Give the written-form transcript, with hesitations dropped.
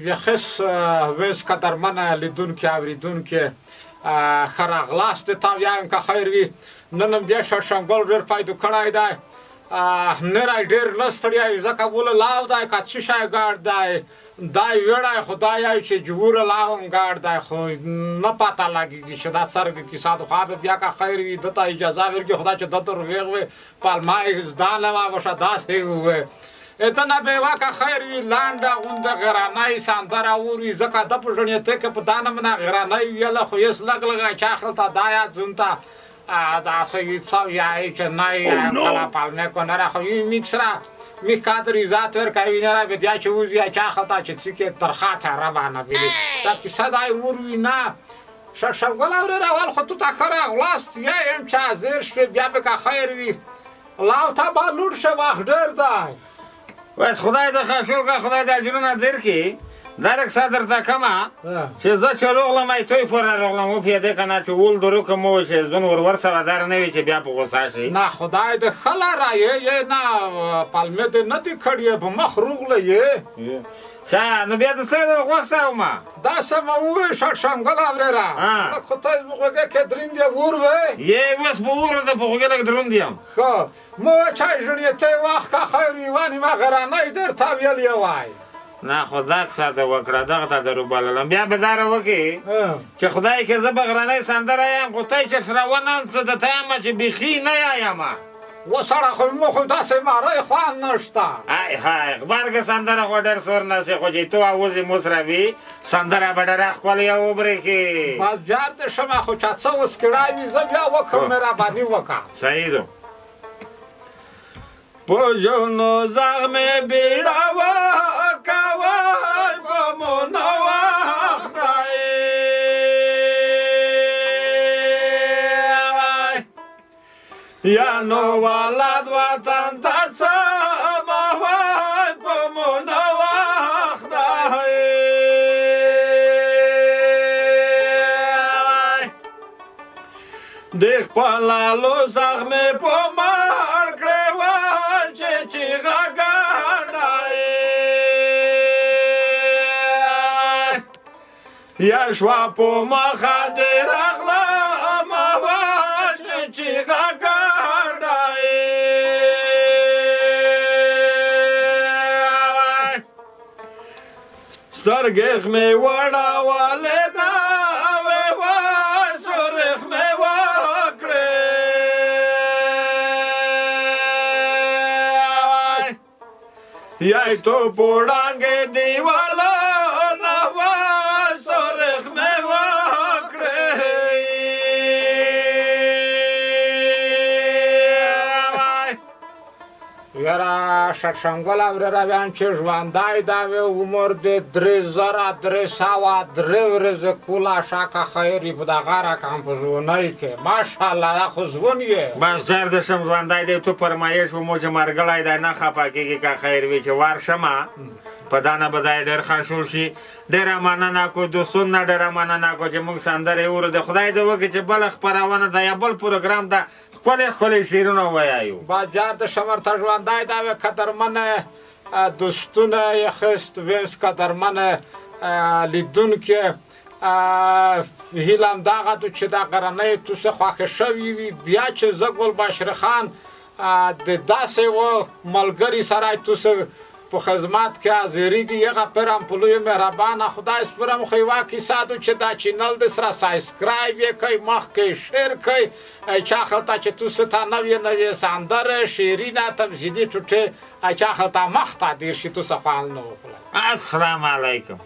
یخص ویس قدرمنه لیدونکي اورېدونکي ښه راغلاست تا وایم که خیر وي نن هم دې شړشمګل ډېر پیدا کړی دی نری ډېر نه ستړی وي ځکه بوله لاو دی که څه شی ګاډ دی دی ویړی خو دا یو چې جووره لاو هم ګاډ دی خو نه پته لګېږي چې دا څرنګه کیسه ده خو به بیا که خیر وي ده ته اجازه ورکړي خدای چې ده ته روغ وي پالما یې زده نه وه بشه داسې ووی دنه به واکه خیر وي لنډه غونډه غرانۍ سندره اوري ځکه ده په ژړېته کې په دا نمونه غرانۍ ویله خو هېڅ لږ لږه چا خلته دا یاد زونته داسې څه ویایي چې نه کله پالمه کنه خو میک سره میک کادر عزت ورکوي نه به دیا چې وزي چا خلته چې څه کې ترخه تره باندې بلی دا کیسه دا وروي نه شړشمګل اورېره اول خو تو ته ښه راغلاست یا یم چې حاضر شوې بیا به که خیر وي لاو ته به لوړ شه وخت ډېر دی بس خدای د خاشول که خدای د اجرونه درکړي دا رقصه درته کمه چې زه چې روغلم ای توی پورې روغلم وپوهېدې که نه چې ول درو که مو وشي ځون ور سوادار نه وي چې بیا په غوسه شي نه خدای دې ښه لاره نه پالمې دې نه دي کړې په مخ روغله یې ښه نو بیا د څه د غوښته ومه دا سمه ووې شړشمګل اورېره لږ خو ته په غوږه کې دروند یې ور وې یې اوس په ور ده په غوږه لږ دروند یم ښه مو چای ژړېتی وخت که خیر وي ونیمه غرانۍ درته ویلې وای نه خو دا کیسه ده وکړه دغه ته در وبللم بیا به دا راوکړي چې خدای که زه به غرنۍ سندره یم خو تی چې سره وننڅه درته یمه چې بیخي نه یایمه و سړه خو مو خو داسې ماری خوند نشته ای های غبرګه سندره خو ډېر سور نسي خو چې تو اوزې مو سره وي سندره به ډېره ښکلې وبرېښي بس جار دې شمه خو چا څه اوس کړی وي زه بیا وکړم مهرباني وکړه صحیح ده په ژوندو زخمې بیړه کوای په مو نه وخت یا نو ولد وطن ته څه مه وای په مو نه وخت د خپلالو زخمې په مړ کړې وای چې چیغه یا شوا په مخه دې راغلم وای چې چیغه سترګې مې وړولې ناوې وای سرخ مې وکړې یای تو په وړانګې دیواله نه وای سرخ مې وکړې یاره شړشمګل اورېره ویم چې ژوندی دا وې عمر دې 3303 ورځې کوله شاکه خیر وي په دغه رقم په ژوندۍ کې ماشاءالله دا خو ژوند یې بس ډېر د شم ژوندی دی تو فرمایش ومو چې مرګلی دی نه خفه کېږي که خیر وي چې ورشمه په دا نه به دی ډېر خشول شي ډېره مننه کو دوستون نه ډېره مننه کو چې موږ سندرې اورو د خدای دې وکړي چې بله خپرونه ده یا بل پروګرام ده ښکلې ښکلې شعرونه ووایو با جار د شمر ته ژوندی دا وې قدرمنه دوستونه یې خست ویس قدرمنه لیدونکي هیله همدغه ده چې دا غرنۍ توسې خوښې شوي وي بیا چې زه ګلبشر خان د داسې و ملګري سره توسې په خدمت کې حاضرېږي هغه پرم په لوی مهربانه خدای سپرم خو یوه کیسه ده چې دا چینل دې سره سابسکرایب یې کوئ مخکې شیر کوئ چا خلته چې توسې ته نوې نوې سندرې شعرونه تمثیلي ټوټې چا خلته مخ ته دېر شي توسې خوند نه وکړه السلام علیکم